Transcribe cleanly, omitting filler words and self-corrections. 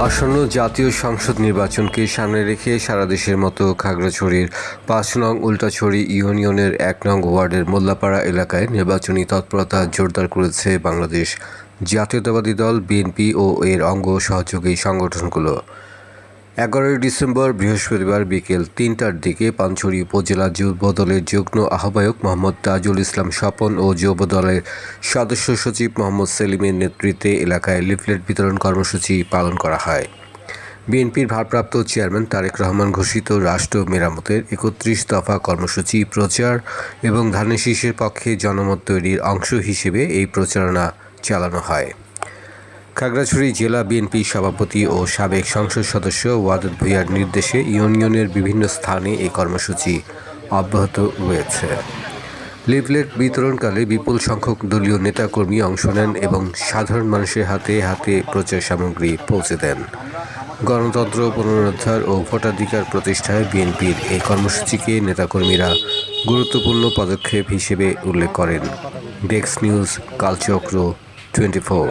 আসন্ন জাতীয় সংসদ নির্বাচনকে সামনে রেখে সারা দেশের মতো খাগড়াছড়ির ৫ নং উল্টাছড়ি ইউনিয়নের ১ নং ওয়ার্ডের মোল্লাপাড়া এলাকায় নির্বাচনী তৎপরতা জোরদার করেছে বাংলাদেশ জাতীয়তাবাদী দল বিএনপি ও এর অঙ্গ সহযোগী সংগঠনগুলো। ১১ ডিসেম্বর বৃহস্পতিবার বিকেল ৩টার দিকে পানছড়ি উপজেলা যুবদলের যুগ্ম আহ্বায়ক মোহাম্মদ তাজুল ইসলাম স্বপন ও যুবদলের সদস্য সচিব মোহাম্মদ সেলিমের নেতৃত্বে এলাকায় লিফলেট বিতরণ কর্মসূচি পালন করা হয়। বিএনপির ভারপ্রাপ্ত চেয়ারম্যান তারেক রহমান ঘোষিত রাষ্ট্র মেরামতের ৩১ দফা কর্মসূচি প্রচার এবং ধানের শীষের পক্ষে জনমত তৈরির অংশ হিসেবে এই প্রচারণা চালানো হয়। খাগড়াছড়ি জেলা বিএনপি সভাপতি ও সাবেক সংসদ সদস্য ওয়াদুদ ভূঁইয়ার নির্দেশে ইউনিয়নের বিভিন্ন স্থানে এই কর্মসূচি অব্যাহত রয়েছে। লিফলেট বিতরণকালে বিপুল সংখ্যক দলীয় নেতাকর্মী অংশ নেন এবং সাধারণ মানুষের হাতে হাতে প্রচার সামগ্রী পৌঁছে দেন। গণতন্ত্র পুনরুদ্ধার ও ভোটাধিকার প্রতিষ্ঠায় বিএনপির এই কর্মসূচিকে নেতাকর্মীরা গুরুত্বপূর্ণ পদক্ষেপ হিসেবে উল্লেখ করেন। Desk news, Kalchakra 24।